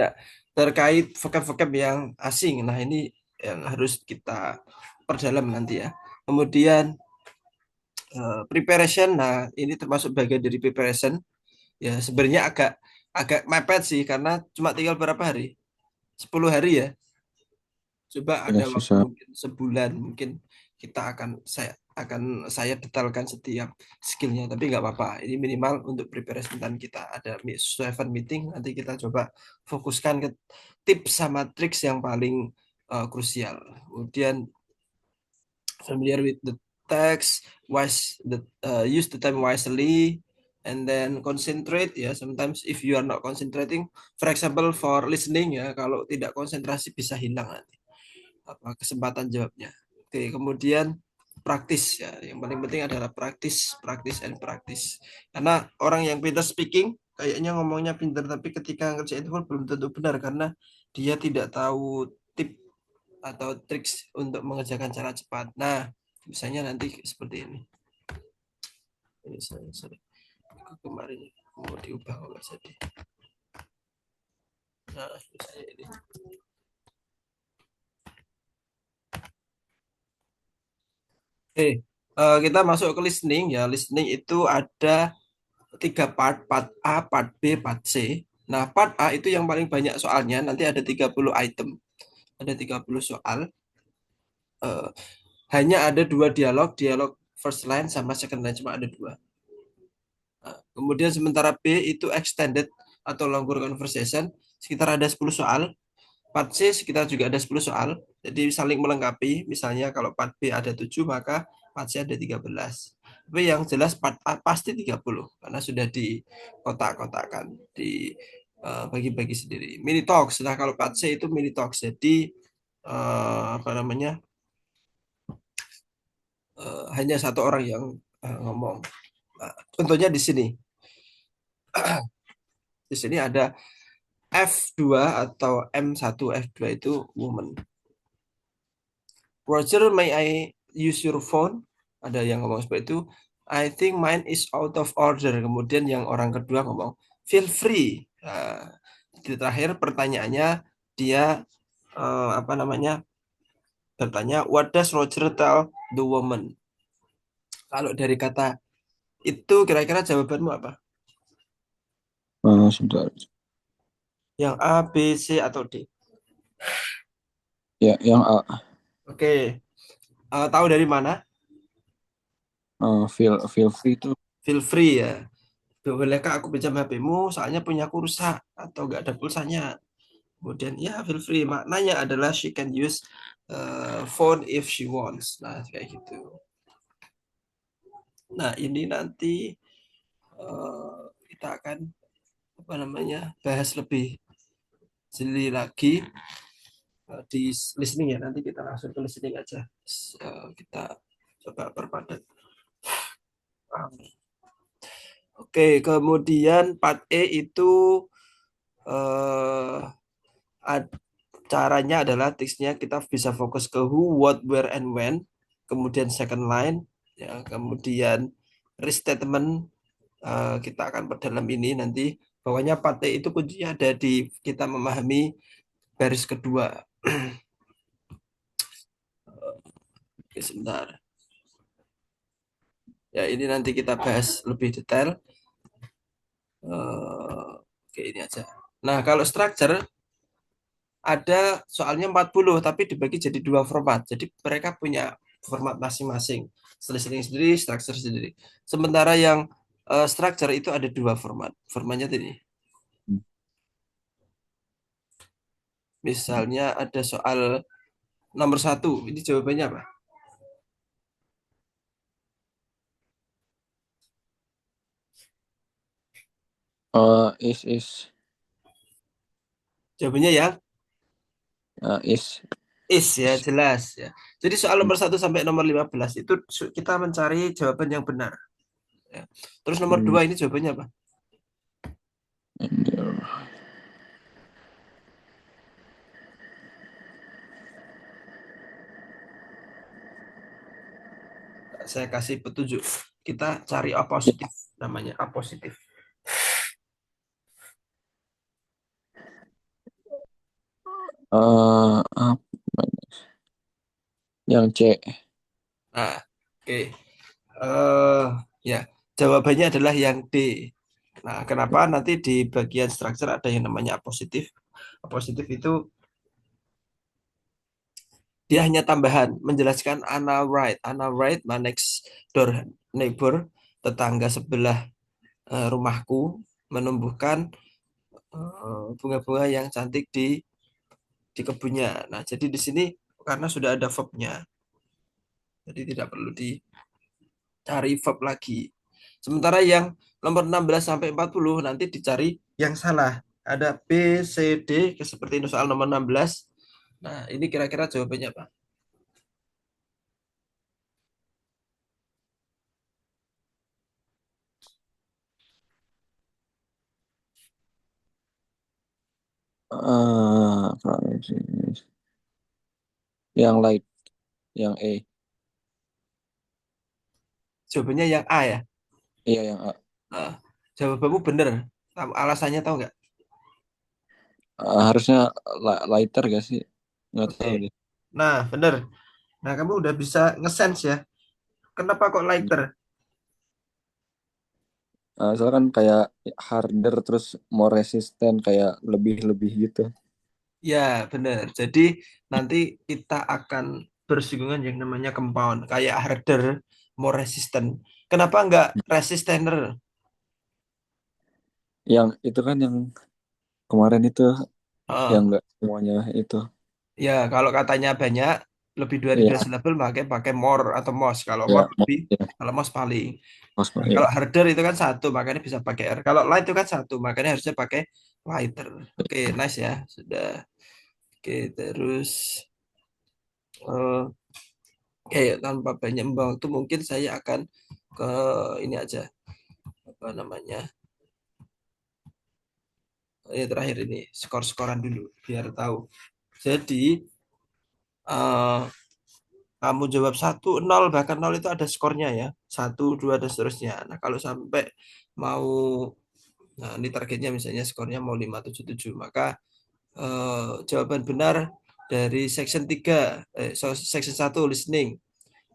Ya, terkait vocab-vocab yang asing. Nah, ini yang harus kita perdalam nanti ya. Kemudian preparation. Nah, ini termasuk bagian dari preparation. Ya, sebenarnya agak agak mepet sih karena cuma tinggal berapa hari? 10 hari ya. Coba Ya ada waktu susah. mungkin sebulan, mungkin saya detailkan setiap skillnya, tapi nggak apa-apa. Ini minimal untuk preparation dan kita ada seven meeting, nanti kita coba fokuskan ke tips sama triks yang paling krusial. Kemudian familiar with the text, use the time wisely, and then concentrate ya. Sometimes if you are not concentrating, for example for listening ya, kalau tidak konsentrasi bisa hilang nanti apa kesempatan jawabnya. Oke, kemudian praktis ya. Yang paling penting adalah praktis, praktis and praktis. Karena orang yang pintar speaking kayaknya ngomongnya pintar tapi ketika ngerjain itu belum tentu benar karena dia tidak tahu tip atau triks untuk mengerjakan cara cepat. Nah, misalnya nanti seperti ini. Ini saya kemarin mau diubah kalau nggak jadi. Nah, misalnya ini. Oke, kita masuk ke listening ya. Listening itu ada tiga part A, part B, part C. Nah, part A itu yang paling banyak soalnya, nanti ada 30 item, ada 30 soal. Eh, hanya ada dua dialog, dialog first line sama second line, cuma ada dua. Nah, kemudian sementara B itu extended atau longer conversation, sekitar ada 10 soal. Part C sekitar juga ada 10 soal, jadi saling melengkapi. Misalnya kalau part B ada 7, maka part C ada 13. Tapi yang jelas part A pasti 30, karena sudah di kotak-kotakan, di bagi-bagi sendiri. Mini talks, nah kalau part C itu mini talks, jadi apa namanya, hanya satu orang yang ngomong. Nah, contohnya di sini, di sini ada F2 atau M1, F2 itu woman. Roger, may I use your phone? Ada yang ngomong seperti itu. I think mine is out of order. Kemudian yang orang kedua ngomong, feel free. Nah, di terakhir pertanyaannya dia apa namanya bertanya, what does Roger tell the woman? Kalau dari kata itu kira-kira jawabanmu apa? Sebentar. Yang A, B, C atau D? Ya, yang A. Oke, tahu dari mana? Feel free itu. Feel free ya. Bolehkah aku pinjam HP-mu? Soalnya punya aku rusak atau nggak ada pulsanya. Kemudian ya feel free, maknanya adalah she can use phone if she wants. Nah, kayak gitu. Nah, ini nanti kita akan apa namanya bahas lebih jeli lagi di listening ya. Nanti kita langsung ke listening aja. Kita coba perpadat. Oke, kemudian part E itu eh, caranya adalah teksnya kita bisa fokus ke who, what, where, and when. Kemudian second line, ya, kemudian restatement, kita akan perdalam ini nanti. Pokoknya part E itu kuncinya ada di kita memahami baris kedua. Oke, sebentar. Ya, ini nanti kita bahas lebih detail. Oke, ini aja. Nah, kalau structure ada soalnya 40 tapi dibagi jadi dua format. Jadi mereka punya format masing-masing. Listening sendiri, structure sendiri. Sementara yang structure itu ada dua format. Formatnya tadi. Misalnya ada soal nomor satu. Ini jawabannya apa? Is Jawabannya yang is. is ya, jelas ya. Jadi soal nomor satu sampai nomor 15 itu kita mencari jawaban yang benar. Ya. Terus nomor Hmm, dua ini jawabannya apa? and Saya kasih petunjuk. Kita cari A positif namanya A positif. Apa? Yang C. Nah, oke. Ya, jawabannya adalah yang D. Nah, kenapa nanti di bagian structure ada yang namanya apositif? Apositif itu dia hanya tambahan menjelaskan Anna Wright. Anna Wright, my next door neighbor, tetangga sebelah rumahku menumbuhkan bunga-bunga yang cantik di kebunnya. Nah, jadi di sini karena sudah ada verb-nya, jadi tidak perlu dicari verb lagi. Sementara yang nomor 16 sampai 40 nanti dicari yang salah. Ada B, C, D seperti ini soal nomor 16. Nah, ini kira-kira jawabannya apa? Francis. Yang light. Yang E. Jawabannya yang A ya. Iya yang A. Nah, jawabanmu bener. Alasannya tahu nggak? Harusnya lighter gak sih? Nggak Oke. tahu deh. Nah, bener. Nah, kamu udah bisa nge-sense ya. Kenapa kok lighter? Soalnya kan kayak harder terus more resistant kayak lebih-lebih gitu. Ya, bener. Jadi nanti kita akan bersinggungan yang namanya compound. Kayak harder, more resistant. Kenapa nggak resistenter? Yang itu kan yang kemarin itu yang Heeh. nggak semuanya itu. Ya, kalau katanya banyak, lebih dari dua Iya, syllable, pakai pakai more atau most. Kalau ya, more lebih, ya, kalau most paling. Cosmo, Nah, ya. kalau harder itu kan satu, makanya bisa pakai R. Kalau light itu kan satu, makanya harusnya pakai lighter. Oke, nice ya. Sudah. Oke, terus eh tanpa banyak membuang waktu, mungkin saya akan ke ini aja. Apa namanya? Terakhir ini, skor-skoran dulu, biar tahu. Jadi, eh kamu jawab satu, nol, bahkan nol itu ada skornya ya. Satu, dua, dan seterusnya. Nah, kalau sampai mau, nah ini targetnya misalnya skornya mau 577 maka jawaban benar dari section 3, section 1 listening,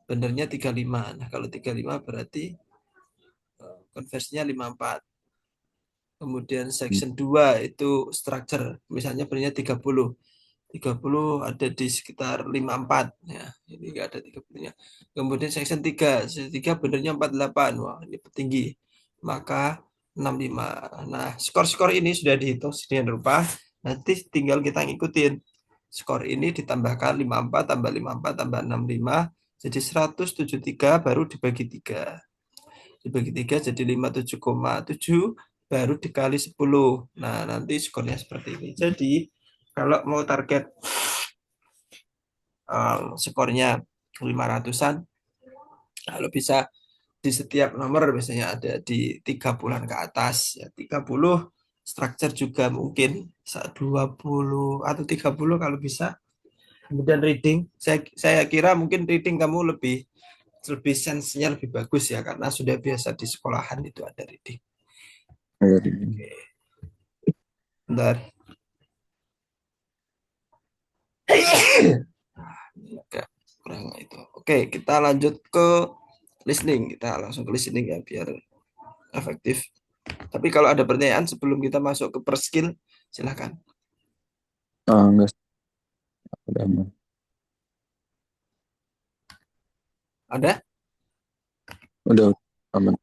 benernya 35. Nah, kalau 35 berarti konversinya 54. Kemudian section 2 itu structure, misalnya benernya 30. 30 ada di sekitar 54 ya. Ini enggak ada 30-nya. Kemudian section 3, section 3 benernya 48. Wah, ini tinggi. Maka 65. Nah, skor-skor ini sudah dihitung sedemikian rupa. Nanti tinggal kita ngikutin. Skor ini ditambahkan 54 tambah 54 tambah 65 jadi 173 baru dibagi 3. Dibagi 3 jadi 57,7 baru dikali 10. Nah, nanti skornya seperti ini. Jadi, kalau mau target skornya 500-an, kalau bisa di setiap nomor biasanya ada di 30-an ke atas ya, 30 structure juga mungkin 20 atau 30 kalau bisa. Kemudian reading, saya kira mungkin reading kamu lebih lebih sense-nya lebih bagus ya karena sudah biasa di sekolahan itu ada reading. Oke, bentar. Agak kurang itu. Oke, kita lanjut ke listening. Kita langsung ke listening ya biar efektif. Tapi kalau ada pertanyaan sebelum kita masuk ke per skill, silahkan. Enggak, udah aman. Ada? Udah aman.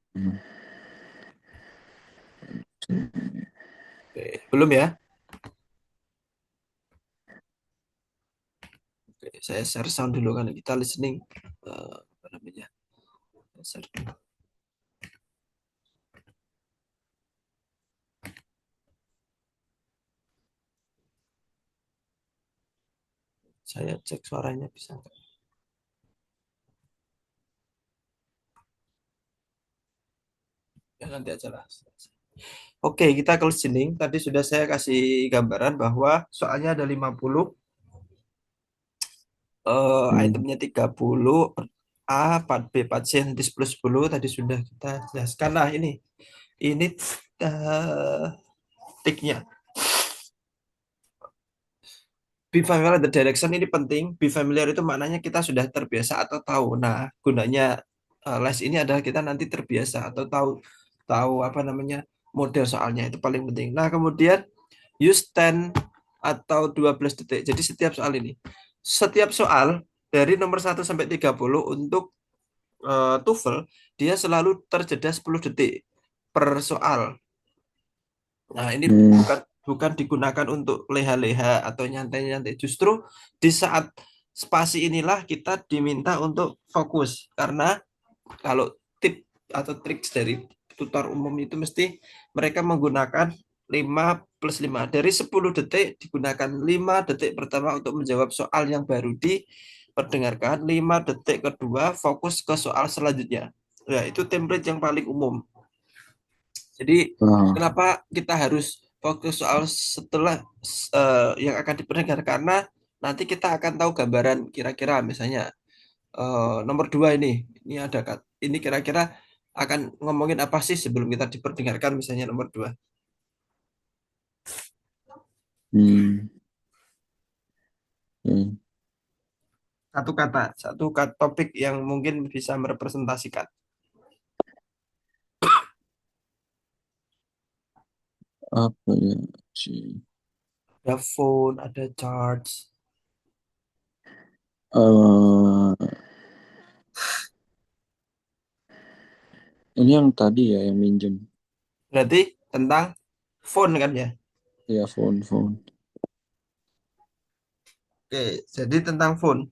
Oke, belum ya? Oke, saya share sound dulu kan kita listening. Apa namanya? Share dulu. Saya cek suaranya bisa nggak? Ya nanti aja lah. Oke, kita ke listening. Tadi sudah saya kasih gambaran bahwa soalnya ada 50, Hmm. itemnya 30, A, 4B, 4C, nanti 10, 10 tadi sudah kita jelaskan. Nah, ini uh, tiknya. Be familiar with the direction ini penting. Be familiar itu maknanya kita sudah terbiasa atau tahu. Nah, gunanya les ini adalah kita nanti terbiasa atau tahu tahu apa namanya model soalnya itu paling penting. Nah, kemudian use 10 atau 12 detik. Jadi setiap soal dari nomor 1 sampai 30 untuk TOEFL dia selalu terjeda 10 detik per soal. Nah, ini Hmm. bukan digunakan untuk leha-leha atau nyantai-nyantai. Justru di saat spasi inilah kita diminta untuk fokus. Karena kalau tip atau trik dari tutor umum itu mesti mereka menggunakan 5 plus 5. Dari 10 detik digunakan 5 detik pertama untuk menjawab soal yang baru diperdengarkan. 5 detik kedua fokus ke soal selanjutnya. Ya, itu template yang paling umum. Jadi Ah. kenapa kita harus fokus soal setelah yang akan diperdengar karena nanti kita akan tahu gambaran kira-kira misalnya nomor 2 ini ada ini kira-kira akan ngomongin apa sih sebelum kita diperdengarkan misalnya nomor 2. Hmm. Hmm. Satu kata topik yang mungkin bisa merepresentasikan. Apa ya sih? Ada phone, ada charts. eh ini yang tadi ya yang minjem. Berarti tentang phone kan ya. Ya, phone. Oke, jadi tentang phone.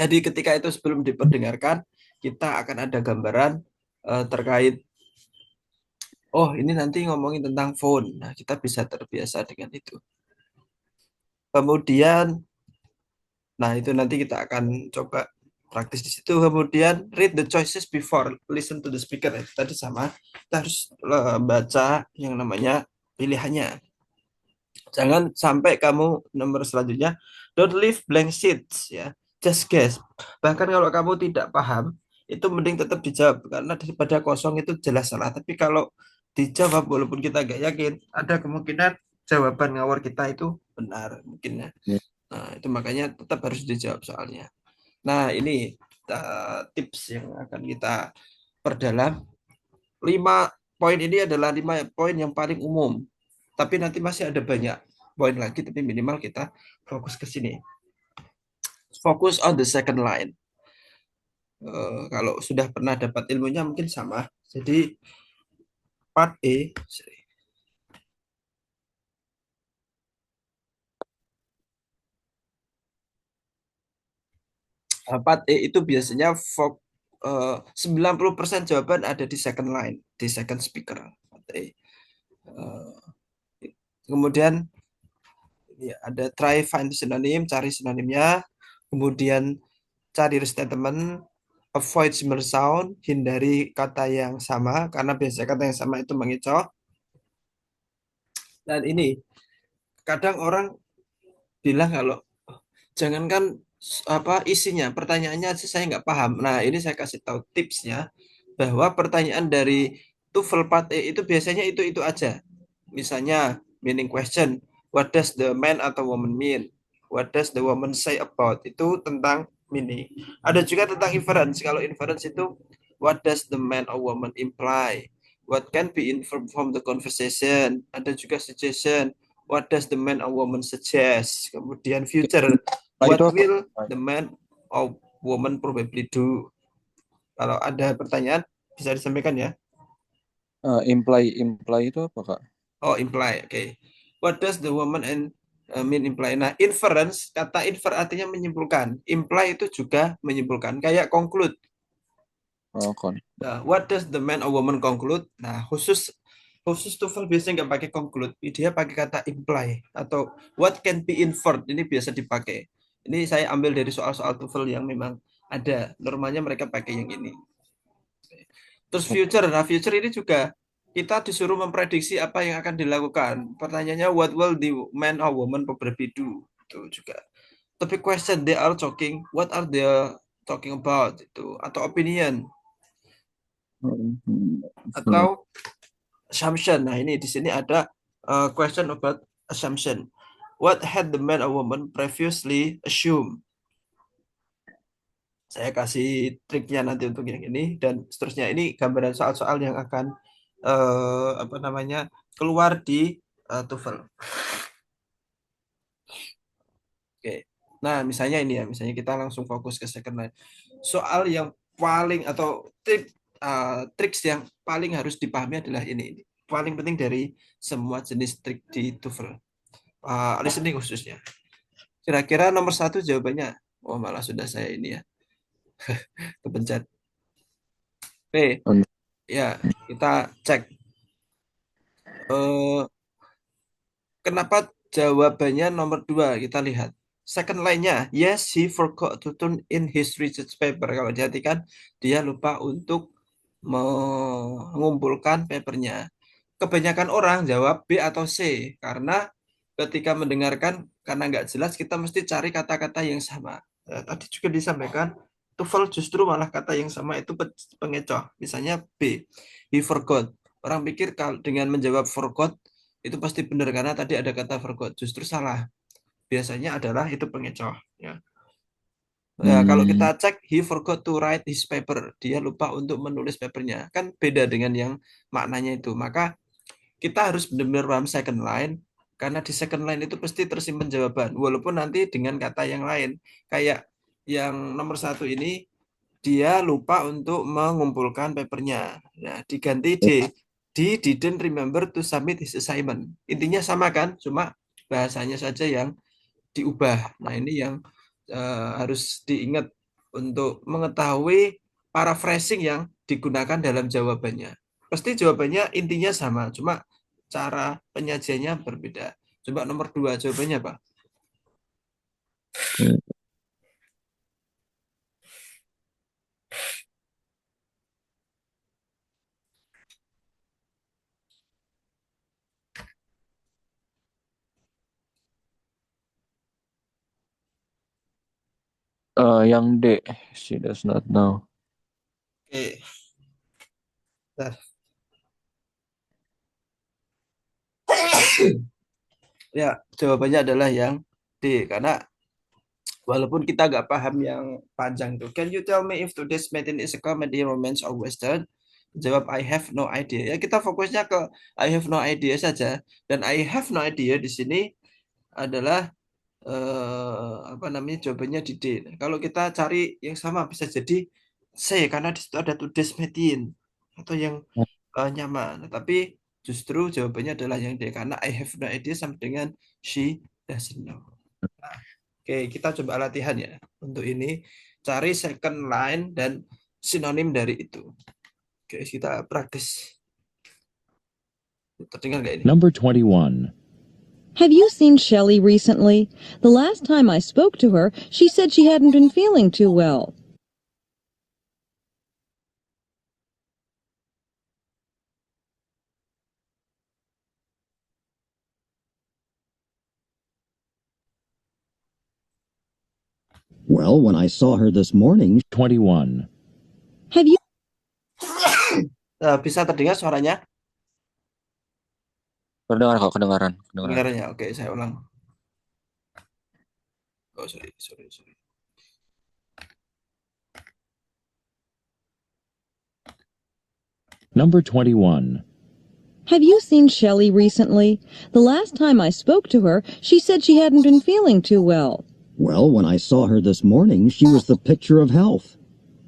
Jadi ketika itu sebelum diperdengarkan, kita akan ada gambaran terkait, oh ini nanti ngomongin tentang phone. Nah, kita bisa terbiasa dengan itu. Kemudian, nah itu nanti kita akan coba praktis di situ. Kemudian, read the choices before listen to the speaker. Tadi sama, kita harus baca yang namanya pilihannya. Jangan sampai kamu nomor selanjutnya, don't leave blank sheets ya. Just guess. Bahkan kalau kamu tidak paham, itu mending tetap dijawab karena daripada kosong itu jelas salah. Tapi kalau dijawab walaupun kita nggak yakin, ada kemungkinan jawaban ngawur kita itu benar mungkin ya. Ya. Nah, itu makanya tetap harus dijawab soalnya. Nah, ini tips yang akan kita perdalam. 5 poin ini adalah 5 poin yang paling umum. Tapi nanti masih ada banyak poin lagi, tapi minimal kita fokus ke sini. Fokus on the second line. Kalau sudah pernah dapat ilmunya mungkin sama. Jadi part E, part E itu biasanya 90% jawaban ada di second line, di second speaker. Part E. Kemudian ya, ada try find synonym, cari sinonimnya. Kemudian cari restatement, avoid similar sound, hindari kata yang sama karena biasanya kata yang sama itu mengecoh. Dan ini kadang orang bilang kalau jangankan apa isinya, pertanyaannya aja saya nggak paham. Nah, ini saya kasih tahu tipsnya bahwa pertanyaan dari TOEFL Part E itu biasanya itu aja. Misalnya meaning question, what does the man atau woman mean? What does the woman say about? Itu tentang meaning. Ada juga tentang inference. Kalau inference itu what does the man or woman imply? What can be inferred from the conversation? Ada juga suggestion. What does the man or woman suggest? Kemudian future. Nah, itu What apa? will the man or woman probably do? Kalau ada pertanyaan bisa disampaikan ya. Imply itu apa, Kak? Oh, imply. Oke. Okay. What does the woman and mean imply? Nah, inference, kata infer artinya menyimpulkan. Imply itu juga menyimpulkan. Kayak conclude. Oh, kon. Nah, what does the man or woman conclude? Nah, khusus khusus TOEFL biasanya nggak pakai conclude. Dia pakai kata imply atau what can be inferred. Ini biasa dipakai. Ini saya ambil dari soal-soal TOEFL yang memang ada. Normalnya mereka pakai yang ini. Terus future. Nah, future ini juga kita disuruh memprediksi apa yang akan dilakukan. Pertanyaannya, what will the man or woman probably do? Itu juga. Tapi question they are talking, what are they talking about? Itu atau opinion Hmm. atau assumption. Nah, ini di sini ada question about assumption. What had the man or woman previously assumed? Saya kasih triknya nanti untuk yang ini dan seterusnya. Ini gambaran soal-soal yang akan apa namanya keluar di TOEFL. Oke. Nah, misalnya ini ya, misalnya kita langsung fokus ke second line. Soal yang paling atau triks yang paling harus dipahami adalah ini. Paling penting dari semua jenis trik di TOEFL. Listening khususnya. Kira-kira nomor satu jawabannya. Oh, malah sudah saya ini ya, kepencet. Oke, ya, kita cek. Eh, Kenapa jawabannya nomor dua? Kita lihat. Second line-nya, yes, he forgot to turn in his research paper. Kalau diartikan, dia lupa untuk mengumpulkan papernya. Kebanyakan orang jawab B atau C, karena ketika mendengarkan, karena nggak jelas, kita mesti cari kata-kata yang sama. Tadi juga disampaikan, TOEFL justru malah kata yang sama itu pengecoh. Misalnya B, he forgot. Orang pikir kalau dengan menjawab forgot, itu pasti benar karena tadi ada kata forgot. Justru salah. Biasanya adalah itu pengecoh. Ya. Ya, kalau kita cek, he forgot to write his paper. Dia lupa untuk menulis papernya. Kan beda dengan yang maknanya itu. Maka kita harus benar-benar paham second line. Karena di second line itu pasti tersimpan jawaban. Walaupun nanti dengan kata yang lain. Kayak yang nomor satu ini, dia lupa untuk mengumpulkan papernya. Nah, diganti D. D didn't remember to submit his assignment. Intinya sama kan, cuma bahasanya saja yang diubah. Nah, ini yang harus diingat untuk mengetahui paraphrasing yang digunakan dalam jawabannya. Pasti jawabannya intinya sama, cuma cara penyajiannya berbeda. Coba nomor dua, jawabannya apa? Yang D, she does not know. Oke. Nah, ya, jawabannya adalah yang D, karena walaupun kita nggak paham yang panjang tuh. Can you tell me if today's meeting is a comedy, romance, or western? Jawab I have no idea. Ya kita fokusnya ke I have no idea saja. Dan I have no idea di sini adalah apa namanya jawabannya di D. Nah, kalau kita cari yang sama bisa jadi C karena di situ ada today's meeting atau yang nyaman. Tapi justru jawabannya adalah yang D karena I have no idea sama dengan she doesn't know. Oke, kita coba latihan ya. Untuk ini, cari second line dan sinonim dari itu. Oke, kita praktis. Terdengar nggak ini? Number 21. Have you seen Shelley recently? The last time I spoke to her, she said she hadn't been feeling too well. Well, when I saw her this morning. 21. Have you Bisa terdengar suaranya? Kedengaran kok, kedengaran. Kedengarannya. Oke, saya ulang. Oh, sorry. Number 21. Have you seen Shelley recently? The last time I spoke to her, she said she hadn't been feeling too well. Well, when I saw her this morning, she was the picture of health.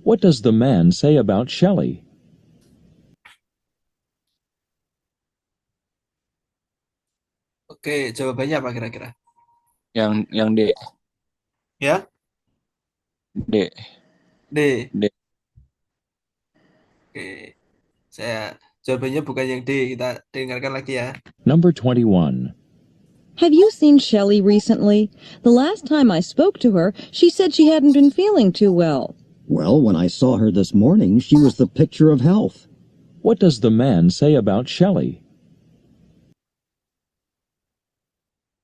What does the man say about Shelley? Oke, jawabannya apa kira-kira? Yang D. Ya, D. D. D. Oke, jawabannya bukan yang D. Kita dengarkan lagi ya. Number 21. Have you seen Shelley recently? The last time I spoke to her, she said she hadn't been feeling too well. Well, when I saw her this morning, she was the picture of health. What does the man say about Shelley?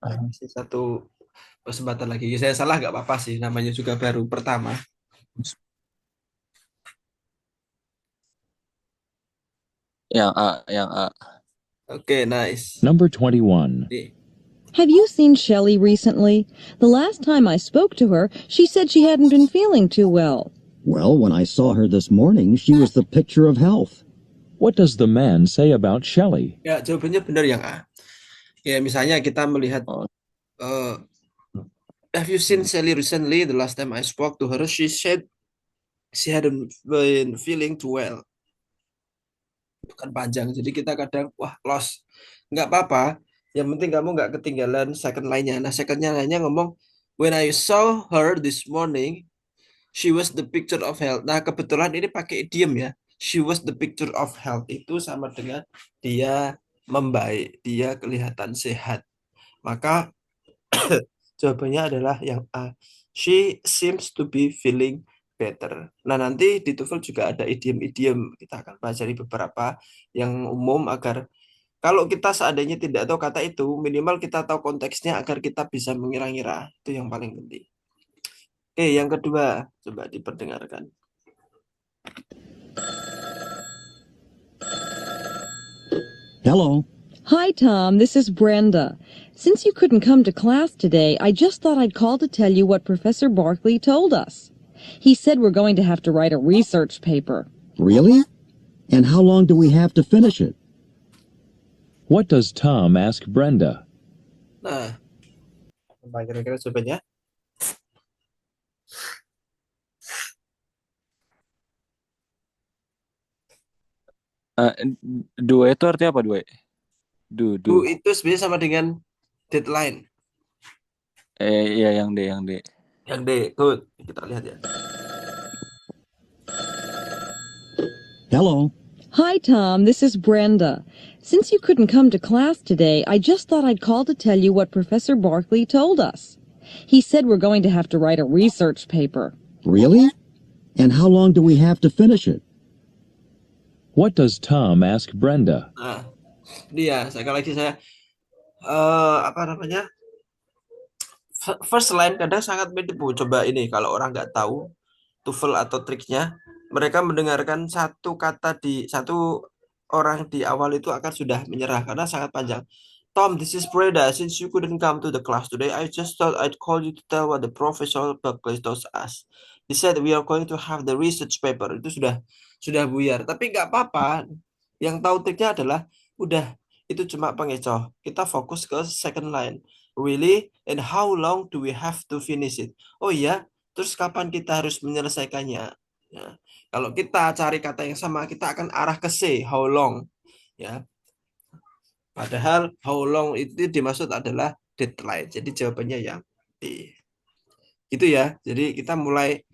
Masih satu kesempatan lagi. Saya salah nggak apa-apa sih. Namanya juga baru pertama. Yang A. Oke, nice. Number 21. D. Have you seen Shelley recently? The last time I spoke to her, she said she hadn't been feeling too well. Well, when I saw her this morning, she was the picture of health. What does the man say about Shelley? Ya, jawabannya benar yang A. Ya, misalnya kita melihat Oh, have you seen Sally recently? The last time I spoke to her, she said she hadn't been feeling too well. Bukan panjang, jadi kita kadang wah lost, nggak apa-apa. Yang penting kamu nggak ketinggalan second line-nya. Nah, second line-nya ngomong when I saw her this morning, she was the picture of health. Nah, kebetulan ini pakai idiom ya. She was the picture of health itu sama dengan dia membaik, dia kelihatan sehat. Maka jawabannya adalah yang A. She seems to be feeling better. Nah, nanti di TOEFL juga ada idiom-idiom. Kita akan pelajari beberapa yang umum agar kalau kita seandainya tidak tahu kata itu, minimal kita tahu konteksnya agar kita bisa mengira-ngira. Itu yang paling penting. Oke, yang kedua, coba diperdengarkan. Hello. Hi, Tom. This is Brenda. Since you couldn't come to class today, I just thought I'd call to tell you what Professor Barkley told us. He said we're going to have to write a research paper. Really? And how long do we have to finish it? What does Tom ask Brenda? Nah, apa kira-kira jawabannya? dua itu artinya apa dua? Bu, itu sebenarnya sama dengan deadline. Iya yang D. Yang D, good. Kita lihat ya. Hello. Hi, Tom. This is Brenda. Since you couldn't come to class today, I just thought I'd call to tell you what Professor Barkley told us. He said we're going to have to write a research paper. Really? And how long do we have to finish it? What does Tom ask Brenda? Nah, ini ya, sekali lagi saya apa namanya? First line kadang sangat mirip. Coba ini kalau orang nggak tahu TOEFL atau triknya, mereka mendengarkan satu orang di awal itu akan sudah menyerah karena sangat panjang. Tom, this is Breda. Since you couldn't come to the class today, I just thought I'd call you to tell what the Professor Barkley told us. He said we are going to have the research paper. Itu sudah buyar. Tapi nggak apa-apa. Yang tahu triknya adalah udah itu cuma pengecoh. Kita fokus ke second line. Really? And how long do we have to finish it? Oh iya, terus kapan kita harus menyelesaikannya? Ya. Kalau kita cari kata yang sama, kita akan arah ke C, how long. Ya. Padahal how long itu dimaksud adalah deadline. Jadi jawabannya yang D. Gitu ya. Jadi kita mulai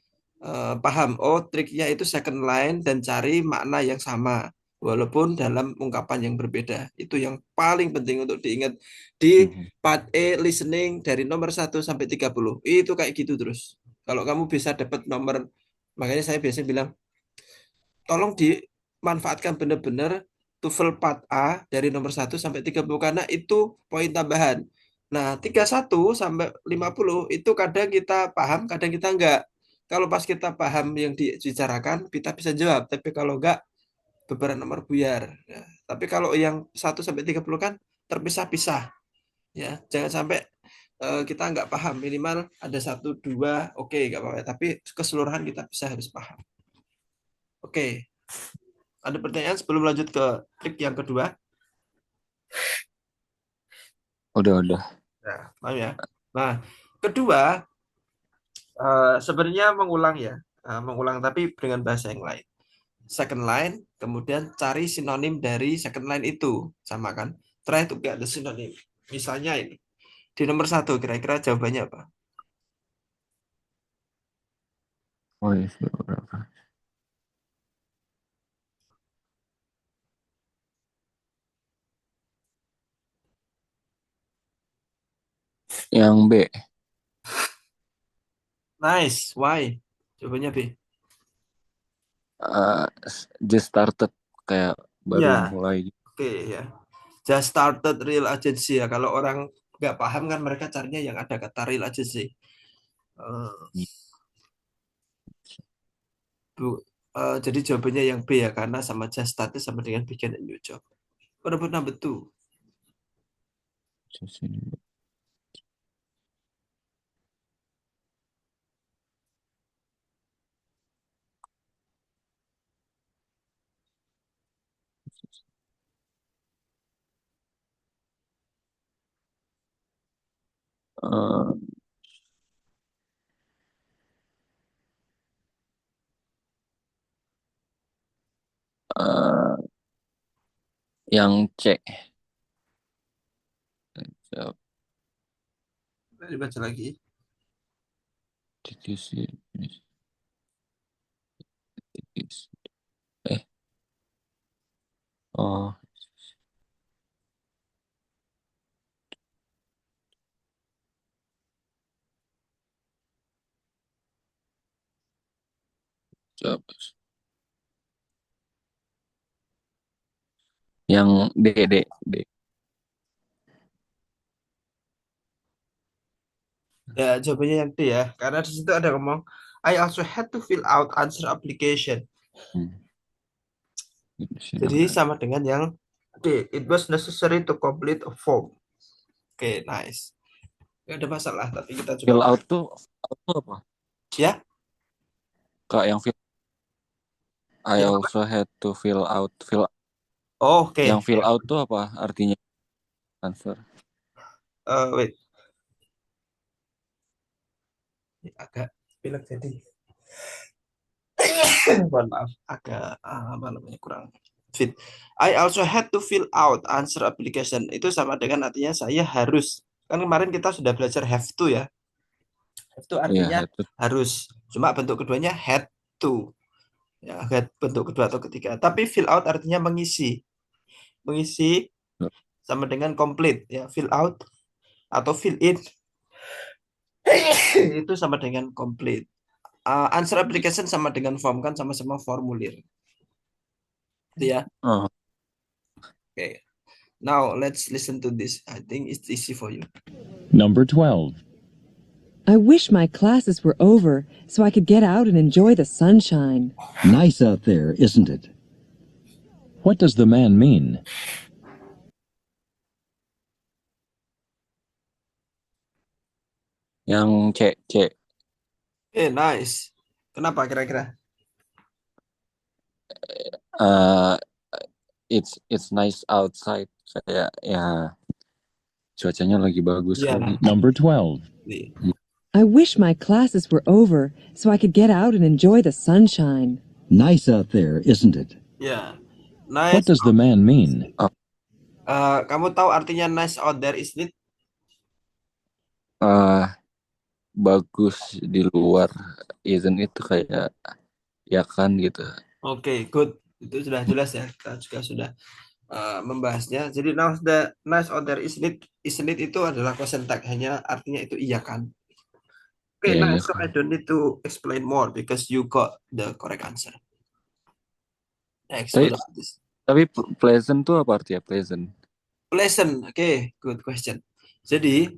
paham. Oh, triknya itu second line dan cari makna yang sama. Walaupun dalam ungkapan yang berbeda. Itu yang paling penting untuk diingat. Di part E listening dari nomor 1 sampai 30. Itu kayak gitu terus. Kalau kamu bisa dapat nomor, makanya saya biasanya bilang, tolong dimanfaatkan benar-benar TOEFL part A dari nomor 1 sampai 30 karena itu poin tambahan. Nah, 31 sampai 50 itu kadang kita paham, kadang kita enggak. Kalau pas kita paham yang dibicarakan, kita bisa jawab. Tapi kalau enggak, beberapa nomor buyar. Ya. Tapi kalau yang 1 sampai 30 kan terpisah-pisah. Ya, jangan sampai kita enggak paham. Minimal ada 1, 2, oke, enggak apa-apa. Tapi keseluruhan kita bisa harus paham. Oke. Ada pertanyaan sebelum lanjut ke trik yang kedua? Udah. Nah, maaf ya. Nah, kedua sebenarnya mengulang ya, mengulang tapi dengan bahasa yang lain. Second line, kemudian cari sinonim dari second line itu, sama kan? Try to get the synonym. Misalnya ini, di nomor 1 kira-kira jawabannya apa? Oh iya, berapa? Yang B. Nice, why? Jawabannya B. Just started, kayak baru Ya. mulai. Oke ya. Just started real agency ya. Kalau orang nggak paham kan mereka carinya yang ada kata real agency. Jadi jawabannya yang B ya, karena sama just started sama dengan begin a new job. What about number 2? Eh, eh, yang C. Siap. Dibaca lagi. Did you see this? This? Eh, oh, siap. Yang D, D, D. Ya, jawabannya yang D ya. Karena di situ ada ngomong, I also had to fill out answer application. Hmm. Jadi sama dengan yang D. It was necessary to complete a form. Oke, nice. Gak ada masalah, tapi kita Fill coba. out tuh apa? Ya, Kak, yang fill, I yang apa? also had to fill out. Oh, oke. Yang fill out tuh apa artinya? Answer. Wait. Ini agak pilek jadi. Mohon maaf, agak apa namanya kurang fit. I also had to fill out answer application. Itu sama dengan artinya saya harus. Kan kemarin kita sudah belajar have to ya. Have to Iya, artinya had to. harus. Cuma bentuk keduanya had to. Ya, bentuk kedua atau ketiga. Tapi fill out artinya mengisi. Mengisi sama dengan complete ya. Fill out atau fill in itu sama dengan complete. Answer application sama dengan form kan sama-sama formulir. Itu ya. Oh, Okay. Now let's listen to this. I think it's easy for you. Number 12. I wish my classes were over so I could get out and enjoy the sunshine. Nice out there, isn't it? What does the man mean? yang C, C. Nice. Kenapa kira-kira? Uh, it's nice outside. Kayak ya cuacanya lagi bagus Iya. kali. Number 12. Nih. I wish my classes were over so I could get out and enjoy the sunshine. Nice out there, isn't it? Ya. What Nice. does the man mean? Kamu tahu artinya nice out there isn't it? Bagus di luar, isn't itu kayak ya kan gitu. Oke, good. Itu sudah jelas ya. Kita juga sudah membahasnya. Jadi now the nice out there isn't it itu adalah question tag. Hanya artinya itu iya kan. Oke, Iya, nice. iya So I kan. don't need to explain more because you got the correct answer. Next, Tapi, what about this? tapi pleasant tuh apa artinya pleasant? Pleasant. Oke, good question. Jadi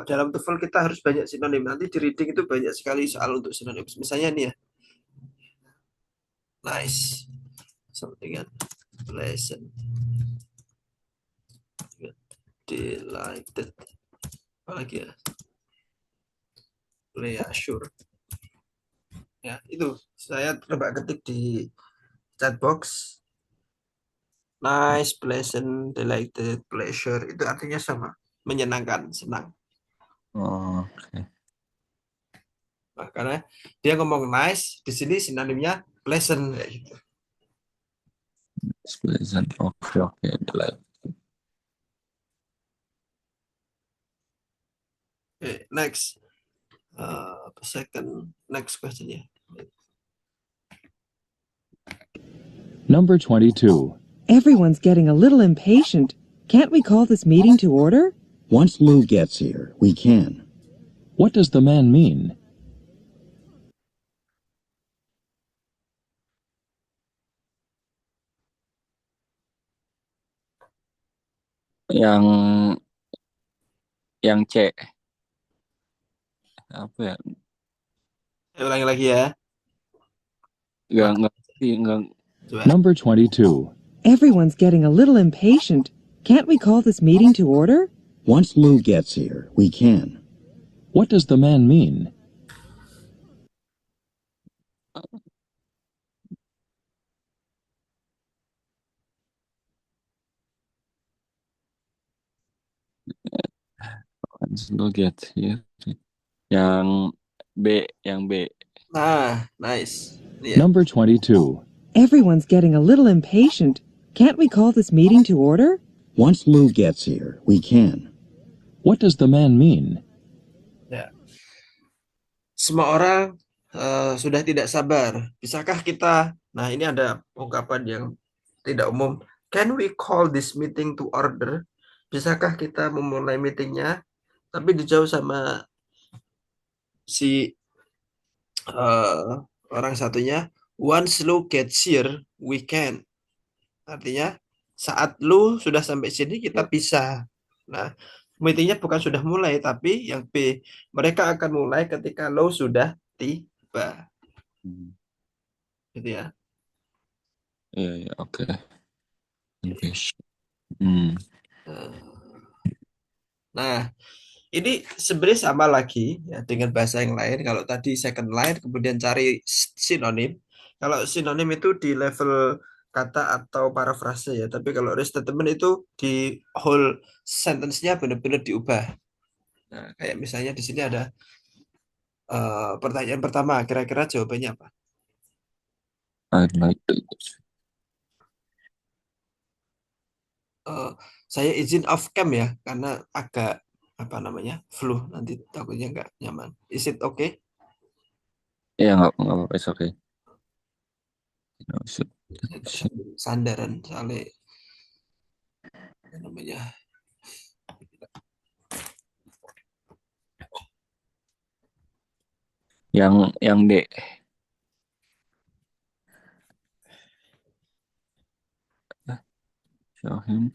dalam TOEFL kita harus banyak sinonim. Nanti di reading itu banyak sekali soal untuk sinonim. Misalnya nih ya, nice, something pleasant, delighted, apalagi ya, reassure. Ya itu saya coba ketik di chat box. Nice, pleasant, delighted, pleasure itu artinya sama, menyenangkan, senang. Oh, oke. Nah, karena dia ngomong nice, di sini sinonimnya pleasant kayak gitu. It's pleasant. Oke, delight. Okay, next. Next question ya. Number 22. Everyone's getting a little impatient. Can't we call this meeting to order? Once Lou gets here, we can. What does the man mean? Yang C. Apa ya? Saya ulangi lagi ya. Enggak. Coba. Number 22. Everyone's getting a little impatient. Can't we call this meeting to order? Once Lou gets here, we can. What does the man mean? Slow get here. Yang B. Nah, nice. Lihat. Number 22. Everyone's getting a little impatient. Can't we call this meeting to order? Once Lou gets here, we can. What does the man mean? Ya. Semua orang sudah tidak sabar. Bisakah kita? Nah, ini ada ungkapan yang tidak umum. Can we call this meeting to order? Bisakah kita memulai meetingnya? Tapi dijawab sama si orang satunya, once Lou gets here, we can. Artinya, saat Lou sudah sampai sini, kita bisa. Nah, meetingnya bukan sudah mulai, tapi yang B, mereka akan mulai ketika Lou sudah tiba. Gitu ya. Iya, oke. Nah, ini sebenarnya sama lagi ya dengan bahasa yang lain. Kalau tadi second line, kemudian cari sinonim. Kalau sinonim itu di level kata atau parafrase ya. Tapi kalau restatement itu di whole sentence-nya benar-benar diubah. Nah, kayak misalnya di sini ada pertanyaan pertama, kira-kira jawabannya apa? I'd like to. Saya izin off cam ya, karena agak flu, nanti takutnya nggak nyaman. Is it okay? Iya, nggak apa-apa, it's okay. Sandaran soalnya namanya. Yang D. Show him.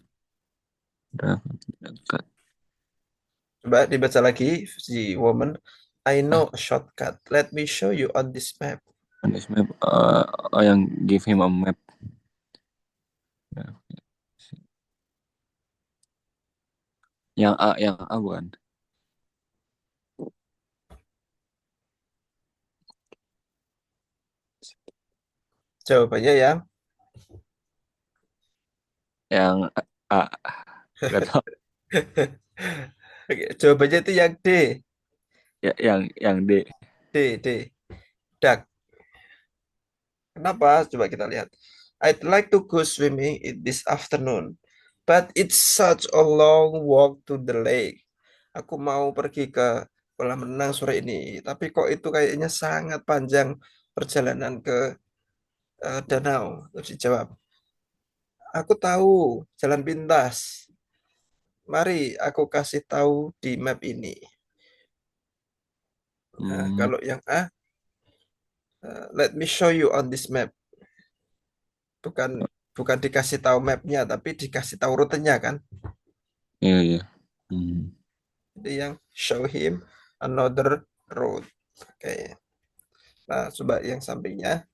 Coba dibaca lagi si woman. I know a shortcut. Let me show you on this map. On this map, yang give him a map. Yang A bukan? Jawabannya yang A. Gak tahu. Jawabannya itu yang D. Ya, yang D. D. Duck. Kenapa? Coba kita lihat. I'd like to go swimming this afternoon, but it's such a long walk to the lake. Aku mau pergi ke kolam renang sore ini, tapi kok itu kayaknya sangat panjang perjalanan ke danau. Terus dijawab, aku tahu jalan pintas. Mari aku kasih tahu di map ini. Nah, kalau yang A, let me show you on this map. Bukan dikasih tahu mapnya, tapi dikasih tahu rutenya kan? Iya. Jadi yang show him another road. Oke. Nah, coba yang sampingnya.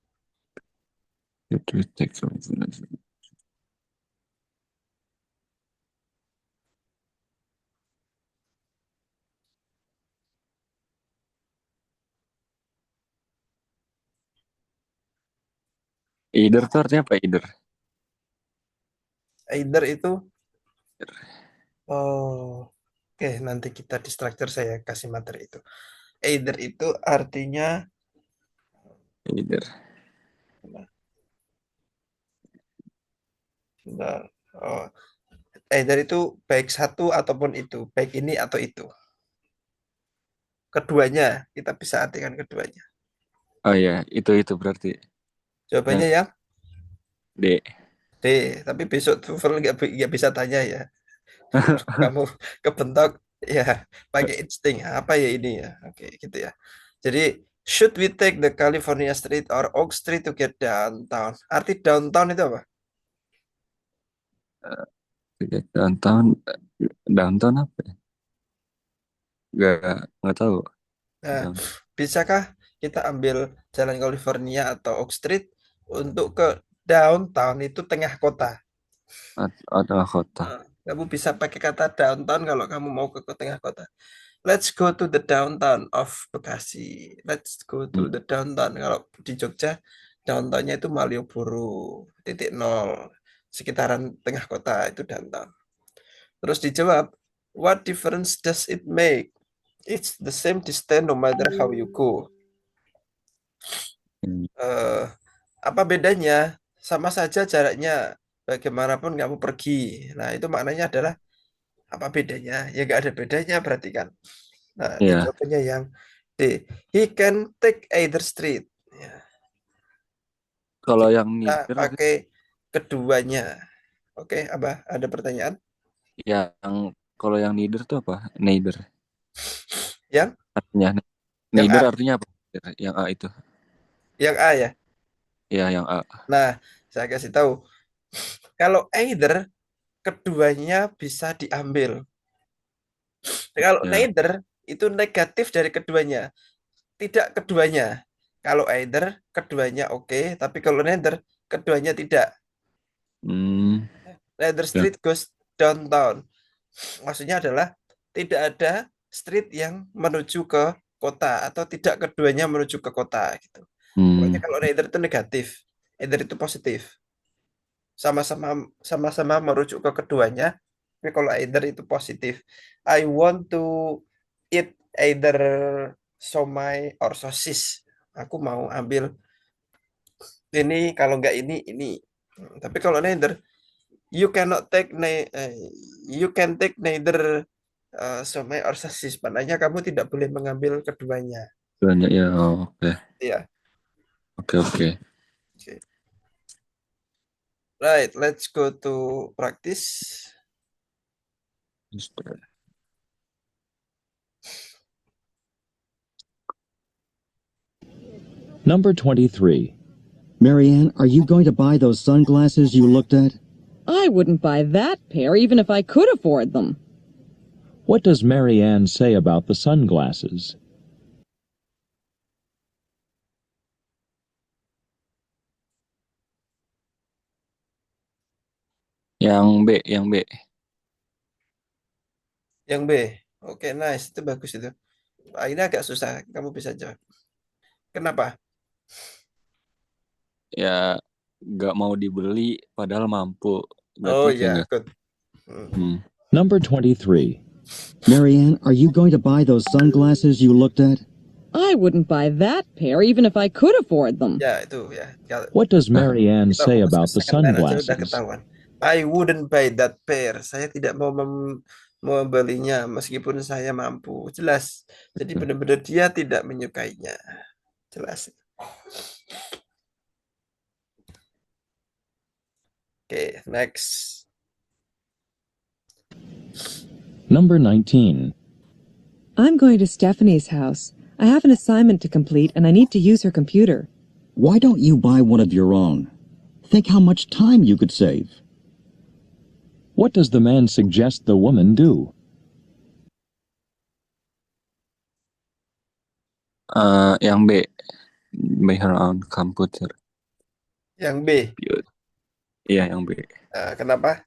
Either itu artinya apa? Either itu oke, nanti kita di structure saya kasih materi itu. Either itu artinya either itu baik satu ataupun itu, baik ini atau itu. Keduanya, kita bisa artikan keduanya. Oh iya, itu berarti. Jawabannya yang D. Tapi besok TOEFL nggak bisa tanya ya. Kamu kebentok ya pakai insting. Apa ya ini ya? Oke, gitu ya. Jadi should we take the California Street or Oak Street to get downtown? Arti downtown itu apa? Downtown apa ya? Nggak tahu. Nah, bisakah kita ambil jalan California atau Oak Street untuk ke downtown, itu tengah kota. Tengah kota. Kamu bisa pakai kata downtown kalau kamu mau ke tengah kota. Let's go to the downtown of Bekasi. Let's go to the downtown. Kalau di Jogja, downtownnya itu Malioboro, .0, sekitaran tengah kota itu downtown. Terus dijawab, What difference does it make? It's the same distance no matter how you go. Apa bedanya? Sama saja jaraknya, bagaimanapun kamu pergi. Nah, itu maknanya adalah apa bedanya? Ya nggak ada bedanya berarti kan. Nah, ini Ya, jawabannya yang D. He can take either street. Ya. kalau yang Kita neither pakai keduanya. Oke, Abah, ada pertanyaan? yang kalau yang neither tuh apa? Neither Yang artinya yang neither A, artinya apa? Yang A itu. yang A ya. Ya, yang A. Nah, saya kasih tahu. Kalau either keduanya bisa diambil. Kalau Ya. neither itu negatif dari keduanya, tidak keduanya. Kalau either keduanya oke, tapi kalau neither keduanya tidak. Hmm. Neither Ya. street goes downtown. Maksudnya adalah tidak ada street yang menuju ke kota atau tidak keduanya menuju ke kota gitu. Pokoknya Hmm. kalau neither itu negatif, either itu positif. Sama-sama merujuk ke keduanya. Tapi kalau either itu positif. I want to eat either somai or sosis. Aku mau ambil ini, kalau nggak ini. Tapi kalau neither, you cannot take you can take neither somai or sosis. Maknanya kamu tidak boleh mengambil keduanya. Banyak ya. Oh, oke. Ya. Oke. Okay. Right, let's go to practice. Number 23. Marianne, are you going to buy those sunglasses you looked at? I wouldn't buy that pair even if I could afford them. What does Marianne say about the sunglasses? Yang B. Yang B. Oke, nice. Itu bagus itu. Ini agak susah. Kamu bisa jawab. Kenapa? Ya, nggak mau dibeli padahal mampu. Berarti Oh kayak ya, nggak. good. Number 23. Marianne, are you going to buy those sunglasses you looked at? I wouldn't buy that pair even if I could afford them. Ya, itu ya. What does Marianne Kita say fokus ke about the second line aja udah sunglasses? ketahuan. I wouldn't buy that pair. Saya tidak mau membelinya meskipun saya mampu. Jelas. Jadi benar-benar dia tidak menyukainya. Jelas. Oke, next. Number 19. I'm going to Stephanie's house. I have an assignment to complete and I need to use her computer. Why don't you buy one of your own? Think how much time you could save. What does the man suggest the woman do? Yang B. Buy her own computer. Yang B. Iya, yang B. Kenapa?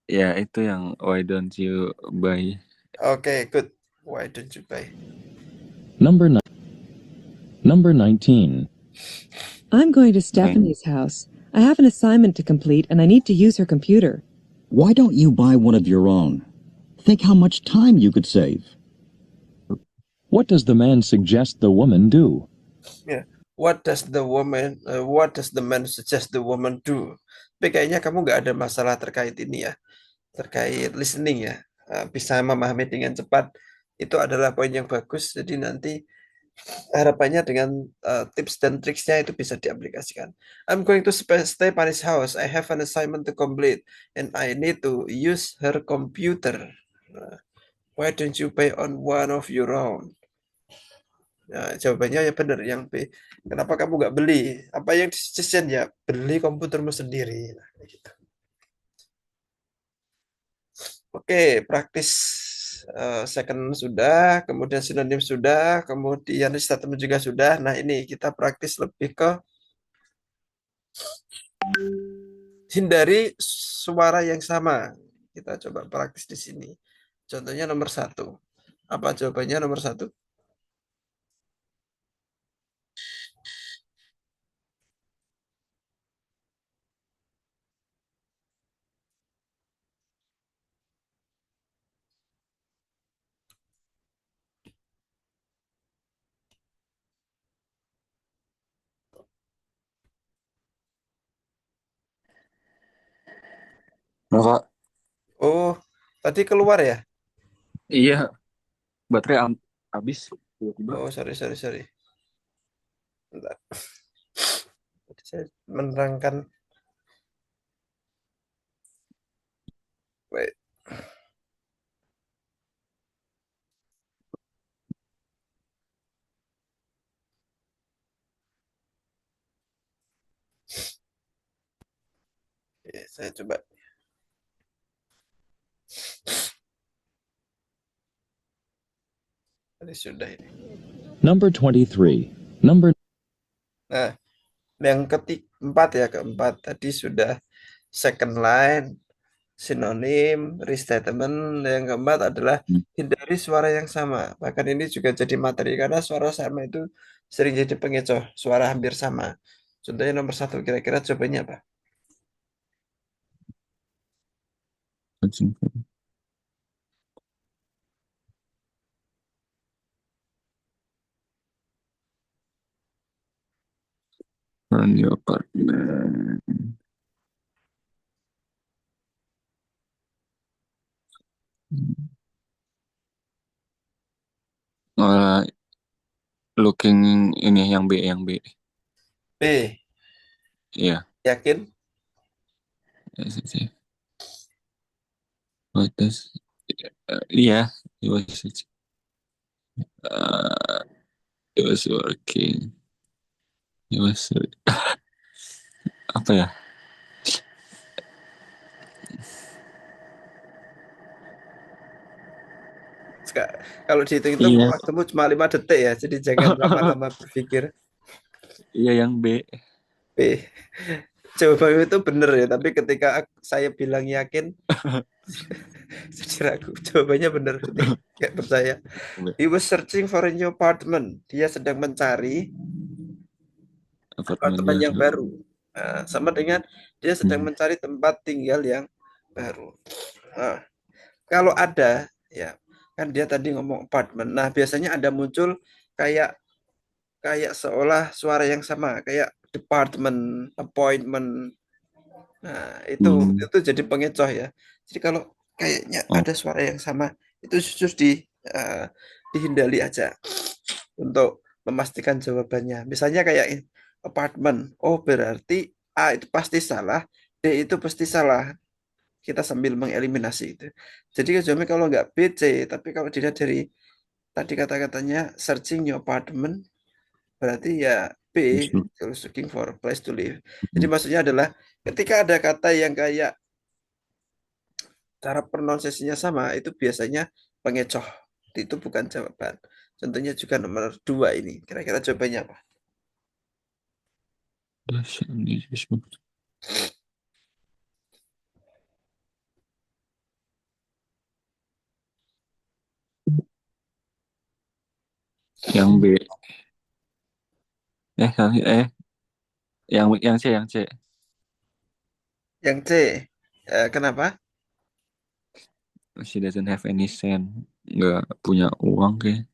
Ya, itu yang why don't you buy? Oke, good. Why don't you buy? Number 19. I'm going to Stephanie's house. I have an assignment to complete and I need to use her computer. Why don't you buy one of your own? Think how much time you could save. What does the man suggest the woman do? Yeah. What does the man suggest the woman do? Tapi kayaknya kamu nggak ada masalah terkait ini ya, terkait listening ya. Bisa memahami dengan cepat. Itu adalah poin yang bagus. Jadi nanti harapannya dengan tips dan triksnya itu bisa diaplikasikan. I'm going to Stephanie's house. I have an assignment to complete and I need to use her computer. Why don't you pay on one of your own? Nah, jawabannya ya benar yang B. Kenapa kamu nggak beli? Apa yang disediakan ya? Beli komputermu sendiri. Nah, gitu. Oke, praktis second sudah, kemudian sinonim sudah, kemudian statement juga sudah. Nah, ini kita praktis lebih ke hindari suara yang sama. Kita coba praktis di sini. Contohnya nomor 1. Apa jawabannya nomor 1? Kak. Oh, tadi keluar ya? Iya, baterai habis tiba-tiba. Oh, sorry. Bentar. Tadi saya menerangkan. Wait. Oke, saya coba. Tadi sudah ini. Number 23. Number Nah, yang keempat ya, keempat tadi sudah second line, sinonim, restatement. Yang keempat adalah hindari suara yang sama. Bahkan ini juga jadi materi karena suara sama itu sering jadi pengecoh, suara hampir sama. Contohnya nomor 1, kira-kira jawabannya apa? Run your apartment. Looking ini yang B. B. Iya. Yakin? What does? Iya, it was working. It was apa ya? Kalau dihitung-hitung Iya, waktumu cuma 5 detik ya, jadi jangan lama-lama berpikir. iya yang B. B. Jawabanmu itu benar ya, tapi ketika saya bilang yakin, jadi ragu. Jawabannya benar, nggak percaya. He was searching for a new apartment. Dia sedang mencari apartemen yang baru. Nah, sama dengan dia sedang mencari tempat tinggal yang baru. Nah, kalau ada, ya kan dia tadi ngomong apartemen. Nah, biasanya ada muncul kayak seolah suara yang sama, kayak department, appointment. Nah, itu jadi pengecoh ya. Jadi kalau kayaknya ada suara yang sama, itu justru dihindari aja untuk memastikan jawabannya. Misalnya kayak apartemen. Oh, berarti A itu pasti salah, D itu pasti salah. Kita sambil mengeliminasi itu. Jadi jawabannya kalau nggak B, C. Tapi kalau dilihat dari tadi kata-katanya searching new apartment, berarti ya B, looking for a place to live. Jadi maksudnya adalah ketika ada kata yang kayak cara pronunciasinya sama, itu biasanya pengecoh. Itu bukan jawaban. Contohnya juga nomor 2 ini. Kira-kira jawabannya apa? Yang B. Yang C. Yang C. Kenapa? She doesn't have any cent. Nggak punya uang kayak.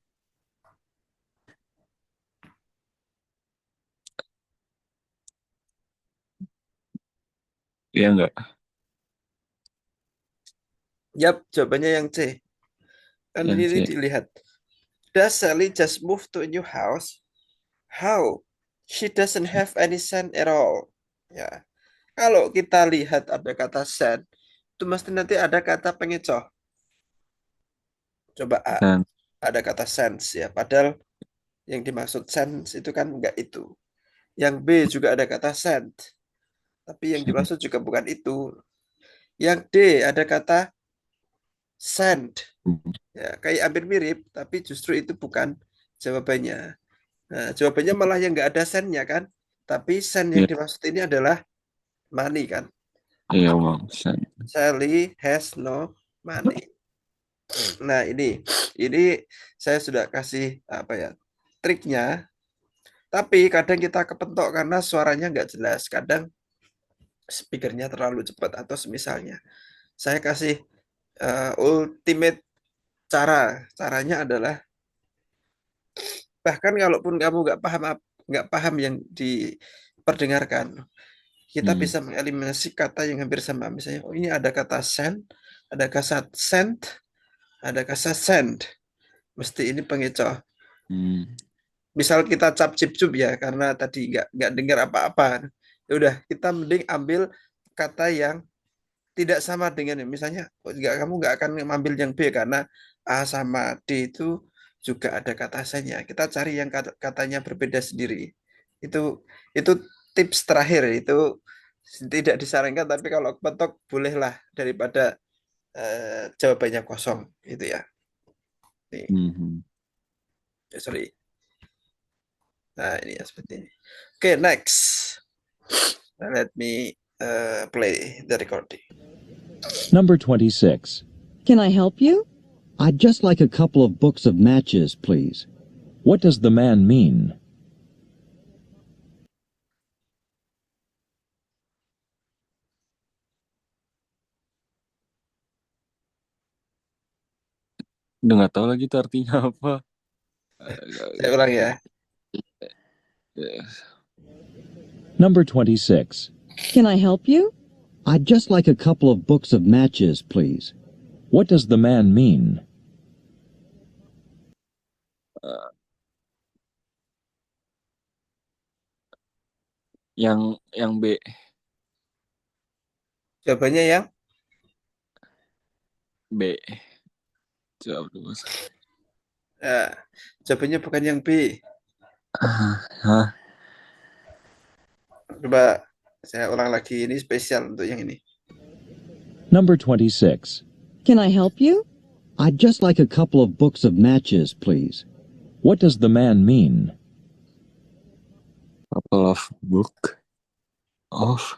Iya nggak? Yap, jawabannya yang C. Kan Yang ini C. dilihat. Does Sally just move to a new house? How? She doesn't have any cent at all. Ya. Kalau kita lihat ada kata cent, itu mesti nanti ada kata pengecoh. Coba A. Dan Ada kata sense ya. Padahal yang dimaksud sense itu kan enggak itu. Yang B juga ada kata sent. Tapi yang dimaksud juga bukan itu. Yang D ada kata send. Ya, kayak hampir mirip, tapi justru itu bukan jawabannya. Nah, jawabannya malah yang nggak ada sendnya kan. Tapi send yang dimaksud ini adalah money kan. iya uang cent. Sally has no money. Nah, ini saya sudah kasih apa ya triknya. Tapi kadang kita kepentok karena suaranya nggak jelas. Kadang speakernya terlalu cepat atau semisalnya. Saya kasih ultimate caranya adalah bahkan kalaupun kamu nggak paham yang diperdengarkan, kita bisa mengeliminasi kata yang hampir sama. Misalnya, oh ini ada kata send, ada kata send, ada kata send. Mesti ini pengecoh. Misal kita cap cip cup ya, karena tadi nggak dengar apa-apa. Ya udah, kita mending ambil kata yang tidak sama dengan misalnya, kamu nggak akan mengambil yang B karena A sama D itu juga ada kata sendnya. Kita cari yang katanya berbeda sendiri. Itu tips terakhir, itu tidak disarankan, tapi kalau kepentok bolehlah daripada jawabannya kosong gitu ya. Nih, sorry. Nah, ini ya seperti ini. Okay, next. Let me play the recording. Number 26. Can I help you? I'd just like a couple of books of matches, please. What does the man mean? Udah nggak tahu lagi itu artinya apa. Saya ulang ya. Number 26. Can I help you? I'd just like a couple of books of matches, please. What does the man mean? Yang B. Jawabannya yang B. Jawab dulu. jawabannya bukan yang B. Hah? Coba saya ulang lagi, ini spesial untuk yang ini. Number 26. Can I help you? I'd just like a couple of books of matches, please. What does the man mean? Couple of book of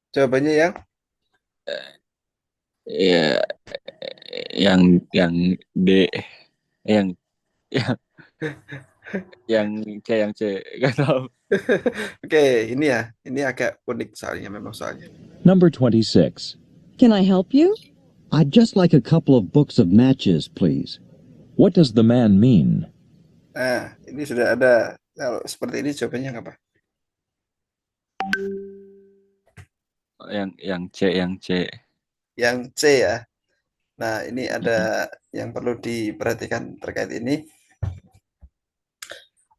Jawabannya yang ya yang D, yang yang C nggak tahu. Oke, ini ya, ini agak unik soalnya, memang soalnya. Number 26. Can I help you? I'd just like a couple of books of matches, please. What does the man mean? Nah, ini sudah ada. Kalau seperti ini jawabannya apa? Yang C. Yang C ya. Nah, ini ada yang perlu diperhatikan terkait ini.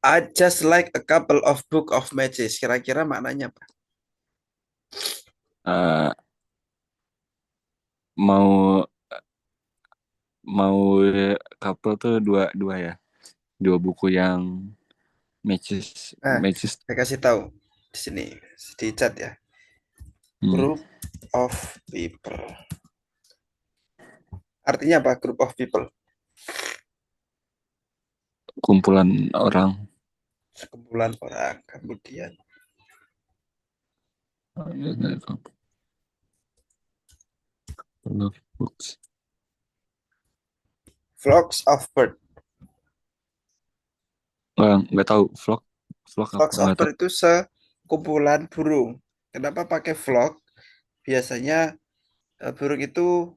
I just like a couple of book of matches. Kira-kira maknanya apa? Mau couple tuh dua ya, dua buku yang matches. Saya kasih tahu di sini di chat ya. Group of people. Artinya apa? Group of people. Kumpulan orang. Kumpulan orang. Kemudian books. flocks of bird. Nggak tahu Flocks of bird itu sekumpulan burung. Kenapa pakai flock? Biasanya burung itu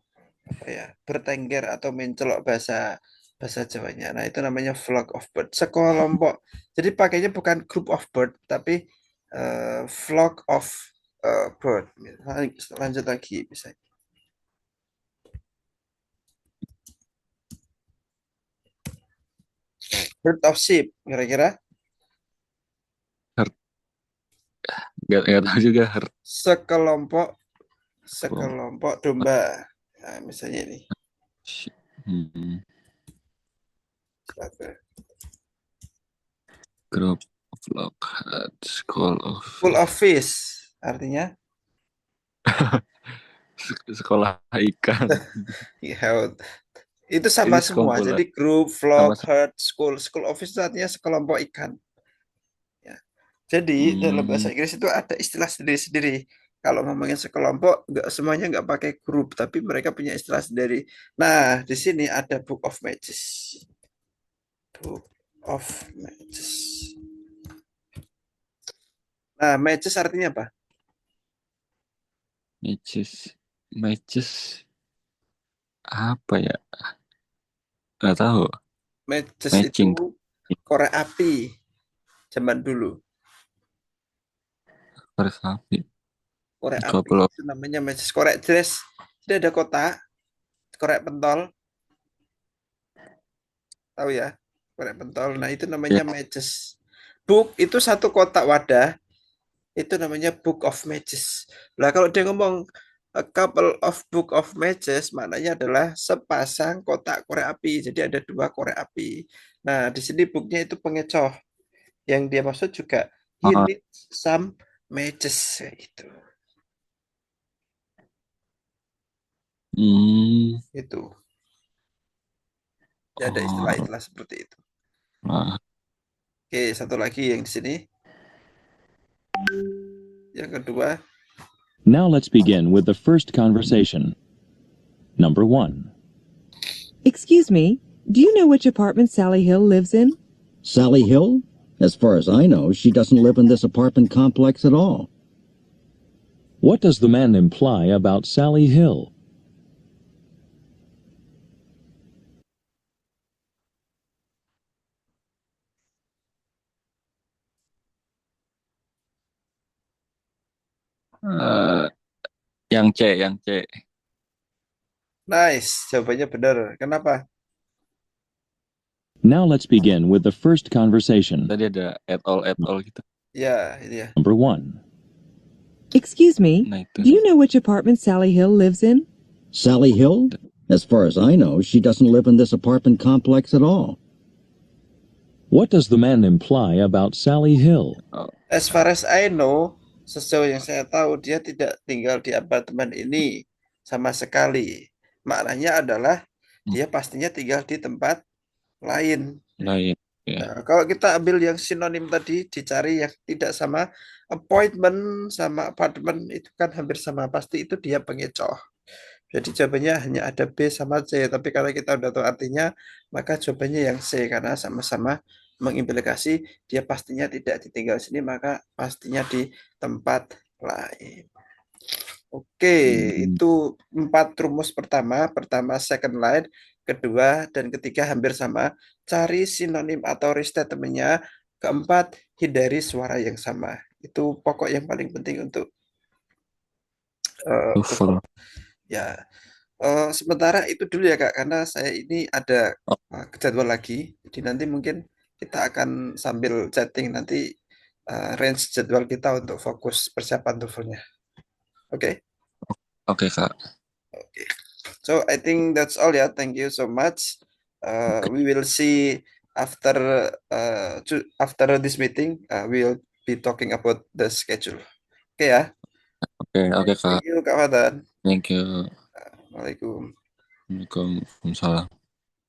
apa ya, bertengger atau mencelok bahasa Jawanya. Nah, itu namanya flock of bird. Sekelompok. Jadi pakainya bukan group of bird, tapi flock of bird. Lanjut lagi bisa. Herd of sheep, kira-kira? Nggak tahu juga. Herd. Sekelompok domba. Nah, misalnya ini. Group, flock, school of. Full of fish, artinya? Sekolah ikan. Itu sama semua. Jadi group, flock, herd, school. School of fish itu artinya sekelompok ikan. Ya. Jadi dalam bahasa Inggris itu ada istilah sendiri-sendiri. Kalau ngomongin sekelompok, semuanya nggak pakai grup, tapi mereka punya istilah sendiri. Nah, di sini ada book of matches. Book of matches. Nah, matches artinya apa? Matches apa ya? Nggak tahu. Matches Matching. itu korek api zaman dulu. Korek api. Korek Kalau api belum. itu namanya matches. Korek dress. Jadi ada kotak, korek pentol. Tahu ya? Korek pentol. Nah, itu namanya Ya. matches. Book itu satu kotak wadah. Itu namanya book of matches. Nah, kalau dia ngomong a couple of book of matches, maknanya adalah sepasang kotak korek api. Jadi ada 2 korek api. Nah, di sini booknya itu pengecoh. Yang dia maksud juga he Ah, needs some matches itu. Itu. Ya ada istilah-istilah seperti itu. ah. Oke, satu lagi yang di sini. Yang kedua, Now let's begin with the first conversation. Number 1. Excuse me, do you know which apartment Sally Hill lives in? Sally Hill? As far as I know, she doesn't live in this apartment complex at all. What does the man imply about Sally Hill? Eh, yang C. nice. Jawabannya benar. Kenapa? Now let's begin with the first conversation. Tadi ada at all gitu. Ya, ini ya. Number 1. Excuse me, Nah do itu. you know which apartment Sally Hill lives in? Sally Hill? As far as I know, she doesn't live in this apartment complex at all. What does the man imply about Sally Hill? As far as I know, sejauh yang saya tahu, dia tidak tinggal di apartemen ini sama sekali. Maknanya adalah dia pastinya tinggal di tempat lain. Lain. Ya. Nah, kalau kita ambil yang sinonim tadi, dicari yang tidak sama appointment sama apartemen, itu kan hampir sama. Pasti itu dia pengecoh. Jadi jawabannya hanya ada B sama C. Tapi kalau kita udah tahu artinya, maka jawabannya yang C. Karena sama-sama mengimplikasi dia pastinya tidak ditinggal sini, maka pastinya di tempat lain. Oke, itu 4 rumus pertama. Pertama second line, kedua dan ketiga hampir sama. Cari sinonim atau restatementnya. Keempat, hindari suara yang sama. Itu pokok yang paling penting untuk TOEFL. ya. Sementara itu dulu ya Kak, karena saya ini ada jadwal lagi. Jadi nanti mungkin kita akan sambil chatting nanti range jadwal kita untuk fokus persiapan TOEFL-nya. Oke? Oke, Kak. Okay. So I think that's all ya. Thank you so much. We will see after this meeting. We'll be talking about the schedule. Oke ya. Oke, Kak. Thank you Kak Fatan. Thank you. Waalaikumsalam. Waalaikumsalam.